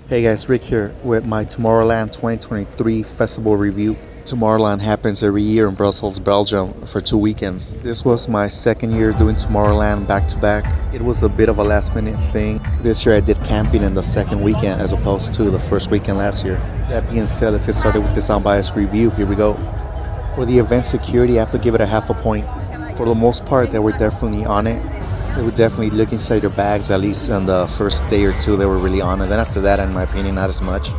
Hey guys, Rick here with my Tomorrowland 2023 festival review. Tomorrowland happens every year in Brussels, Belgium for 2 weekends. This was my second year doing Tomorrowland back to back. It was a bit of a last minute thing. This year I did camping in the second weekend as opposed to the first weekend last year. That being said, let's get started with this unbiased review. Here we go. For the event security, I have to give it a half a point. For the most part, they were definitely on it. They would definitely look inside their bags, at least on the first day or two they were really on it. Then after that, in my opinion, not as much.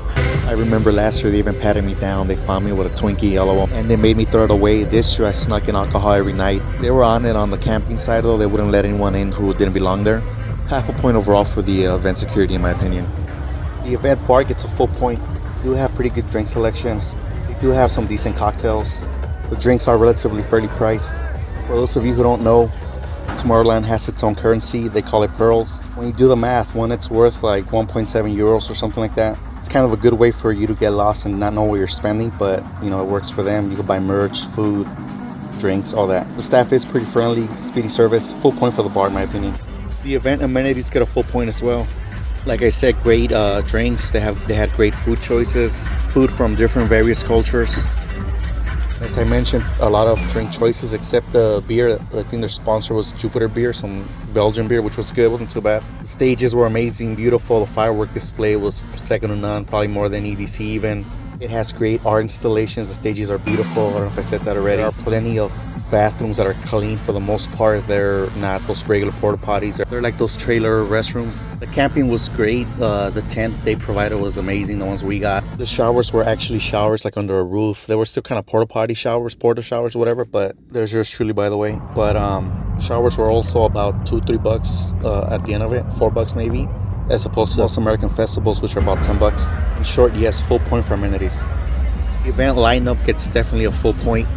I remember last year they even patted me down. They found me with a Twinkie, LOL, and they made me throw it away. This year I snuck in alcohol every night. They were on it on the camping side though. They wouldn't let anyone in who didn't belong there. Half a point overall for the event security in my opinion. The event bar gets a full point. They do have pretty good drink selections. They do have some decent cocktails. The drinks are relatively fairly priced. For those of you who don't know, Tomorrowland has its own currency. They call it pearls. When you do the math, one it's worth like 1.7 euros or something like that. It's kind of a good way for you to get lost and not know what you're spending, but you know, it works for them. You can buy merch, food, drinks, all that. The staff is pretty friendly, speedy service, full point for the bar in my opinion. The event amenities get a full point as well. Like I said, great drinks. They had great food choices, food from different various cultures. As I mentioned, a lot of drink choices except the beer. I think their sponsor was Jupiter beer, some Belgian beer, which was good. It wasn't too bad. The stages were amazing, beautiful. The firework display was second to none, probably more than EDC even. It has great art installations. The stages are beautiful. I don't know if I said that already. There are plenty of bathrooms that are clean for the most part. They're not those regular porta potties. They're like those trailer restrooms. The camping was great. The tent they provided was amazing. The ones we got. The showers were actually showers like under a roof. They were still kind of porta potty showers, porta showers, whatever. But there's yours truly, by the way. But showers were also about $2-3 at the end of it, $4 maybe, as opposed to most American festivals, which are about $10. In short, yes, full point for amenities. The event lineup gets definitely a full point.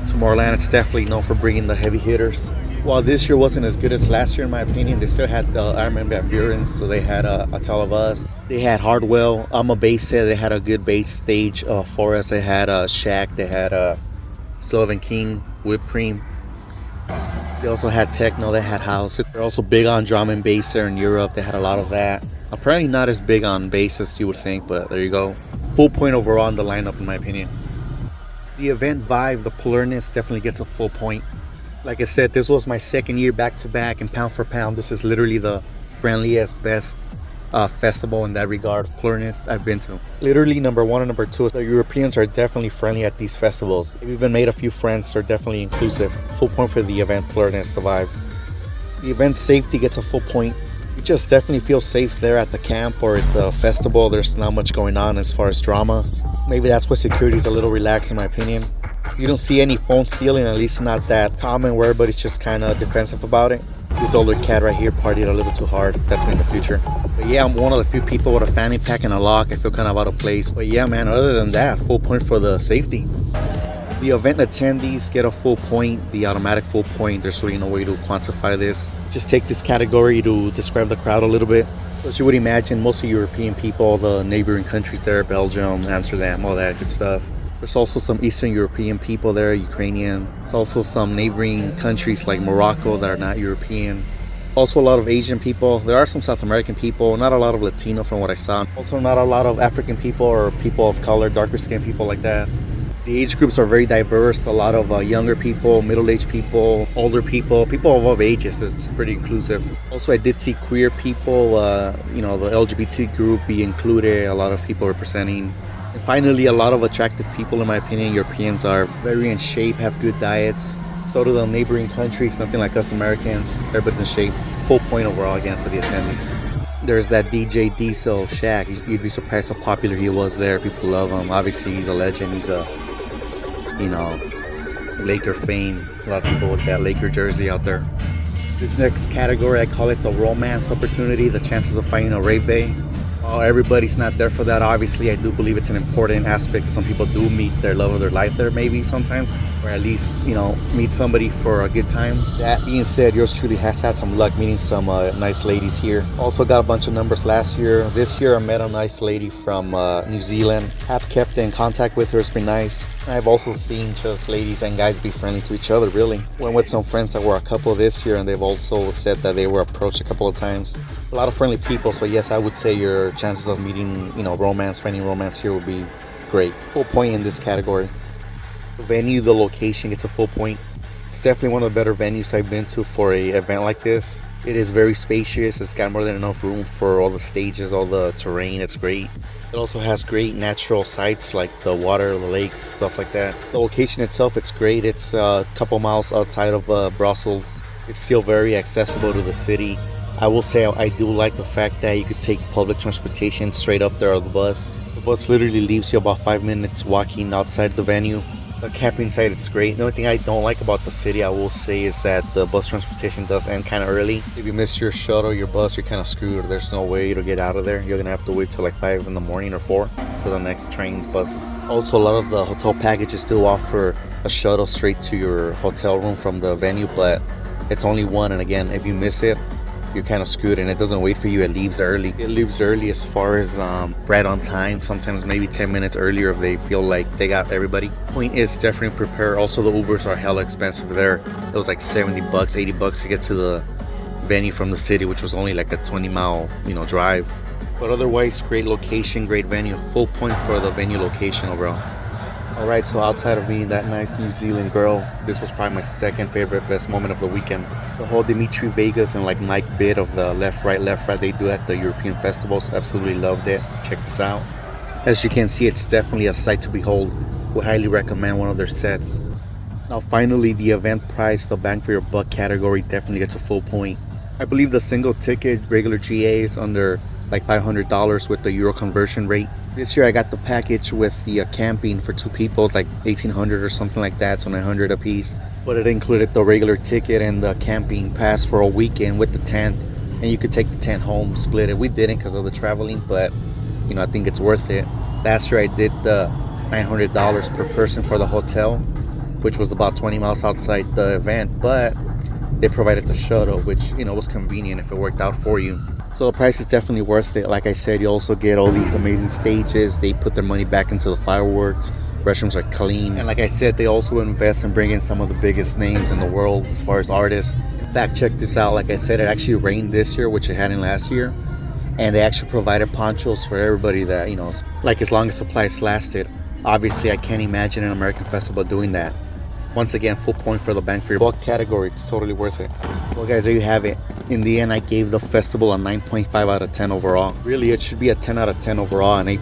Tomorrowland, it's definitely known for bringing the heavy hitters. While this year wasn't as good as last year in my opinion, they still had the Iron Van Buren's, so they had a Tell of Us. They had Hardwell. I'm a bass set. They had a good bass stage for us. They had Shaq. They had Sullivan King, Whipped Cream. They also had techno. They had house. They're also big on drum and bass there in Europe. They had a lot of that. Apparently not as big on bass as you would think, but there you go. Full point overall in the lineup in my opinion. The event vibe, the politeness definitely gets a full point. Like I said, this was my second year back to back, and pound for pound, this is literally the friendliest, best festival in that regard, politeness I've been to. Literally number one and number two, the Europeans are definitely friendly at these festivals. They've even made a few friends. They're definitely inclusive. Full point for the event politeness, the vibe. The event safety gets a full point. You just definitely feel safe there at the camp or at the festival. There's not much going on as far as drama. Maybe that's why security is a little relaxed in my opinion. You don't see any phone stealing, at least not that common where everybody's just kind of defensive about it. This older cat right here partied a little too hard. That's me in the future. But yeah, I'm one of the few people with a fanny pack and a lock. I feel kind of out of place. But yeah, man, other than that, full point for the safety. The event attendees get a full point, the automatic full point. There's really no way to quantify this. Just take this category to describe the crowd a little bit. As you would imagine, mostly European people, the neighboring countries there, Belgium, Amsterdam, all that good stuff. There's also some Eastern European people there, Ukrainian. There's also some neighboring countries like Morocco that are not European. Also a lot of Asian people. There are some South American people, not a lot of Latino from what I saw. Also not a lot of African people or people of color, darker skinned people like that. The age groups are very diverse. A lot of younger people, middle-aged people, older people, people of all ages. It's pretty inclusive. Also, I did see queer people, the LGBT group be included. A lot of people representing. And finally, a lot of attractive people, in my opinion. Europeans are very in shape, have good diets. So do the neighboring countries, nothing like us Americans. Everybody's in shape. Full point overall again for the attendees. There's that DJ Diesel, Shaq. You'd be surprised how popular he was there. People love him. Obviously, he's a legend. He's a Laker fame. A lot of people with that Laker jersey out there. This next category, I call it the romance opportunity, the chances of finding a rave bay. While everybody's not there for that, obviously, I do believe it's an important aspect. Some people do meet their love of their life there, maybe sometimes, or at least, meet somebody for a good time. That being said, yours truly has had some luck meeting some nice ladies here. Also got a bunch of numbers last year. This year, I met a nice lady from New Zealand. Have kept in contact with her. It's been nice. I've also seen just ladies and guys be friendly to each other, really. Went with some friends that were a couple this year, and they've also said that they were approached a couple of times. A lot of friendly people, so yes, I would say your chances of meeting, romance, finding romance here would be great. Full point in this category. The venue, the location gets a full point. It's definitely one of the better venues I've been to for a event like this. It is very spacious. It's got more than enough room for all the stages, all the terrain. It's great. It also has great natural sights like the water, the lakes, stuff like that. The location itself, it's great. It's a couple miles outside of Brussels. It's still very accessible to the city. I will say I do like the fact that you could take public transportation straight up there on the bus. The bus literally leaves you about 5 minutes walking outside the venue. The camping site, it's great. The only thing I don't like about the city, I will say, is that the bus transportation does end kind of early. If you miss your shuttle, your bus, you're kind of screwed. There's no way to get out of there. You're gonna have to wait till like 5 in the morning or 4 for the next trains, buses. Also, a lot of the hotel packages still offer a shuttle straight to your hotel room from the venue, but it's only one. And again, if you miss it, you're kind of screwed, and it doesn't wait for you. It leaves early. It leaves early as far as right on time, sometimes maybe 10 minutes earlier if they feel like they got everybody. Point is, definitely prepare. Also, the Ubers are hella expensive there. It was like $70, $80 to get to the venue from the city, which was only like a 20-mile drive. But otherwise, great location, great venue. Full point for the venue location overall. Alright, so outside of meeting that nice New Zealand girl, this was probably my second favorite, best moment of the weekend. The whole Dimitri Vegas and like Mike bit of the left, right they do at the European festivals, absolutely loved it. Check this out. As you can see, it's definitely a sight to behold. Would highly recommend one of their sets. Now finally, the event price, the bang for your buck category, definitely gets a full point. I believe the single ticket regular GA is under like $500 with the euro conversion rate. This year I got the package with the camping for 2 people. It's like $1,800 or something like that, so $900 a piece. But it included the regular ticket and the camping pass for a weekend with the tent, and you could take the tent home, split it. We didn't because of the traveling, but I think it's worth it. Last year I did the $900 per person for the hotel, which was about 20 miles outside the event, but they provided the shuttle, which was convenient if it worked out for you. So the price is definitely worth it. Like I said, you also get all these amazing stages. They put their money back into the fireworks. Restrooms are clean. And like I said, they also invest in bringing some of the biggest names in the world as far as artists. In fact, check this out. Like I said, it actually rained this year, which it hadn't last year. And they actually provided ponchos for everybody that, like as long as supplies lasted. Obviously, I can't imagine an American festival doing that. Once again, full point for the bang for your buck category. It's totally worth it. Well guys, there you have it. In the end, I gave the festival a 9.5 out of 10 overall. Really, it should be a 10 out of 10 overall, an A+,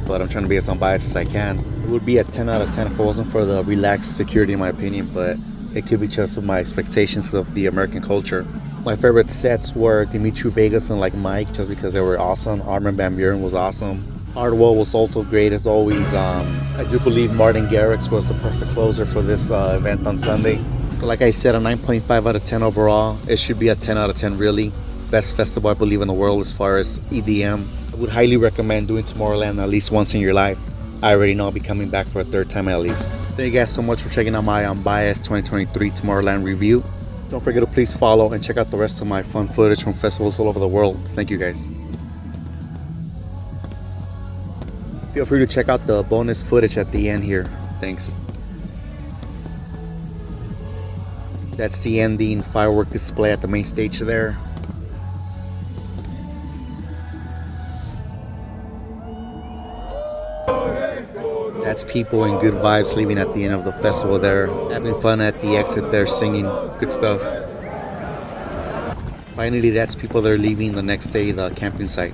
but I'm trying to be as unbiased as I can. It would be a 10 out of 10 if it wasn't for the relaxed security in my opinion, but it could be just of my expectations of the American culture. My favorite sets were Dimitri Vegas and like Mike, just because they were awesome. Armin van Buuren was awesome. Hardwell was also great as always. I do believe Martin Garrix was the perfect closer for this event on Sunday. But like I said, a 9.5 out of 10 overall. It should be a 10 out of 10 really. Best festival I believe in the world as far as EDM. I would highly recommend doing Tomorrowland at least once in your life. I already know I'll be coming back for a 3rd time at least. Thank you guys so much for checking out my unbiased 2023 Tomorrowland review. Don't forget to please follow and check out the rest of my fun footage from festivals all over the world. Thank you guys. Feel free to check out the bonus footage at the end here. Thanks. That's the ending firework display at the main stage there. That's people in good vibes leaving at the end of the festival there. Having fun at the exit there, singing. Good stuff. Finally, that's people that are leaving the next day, the camping site.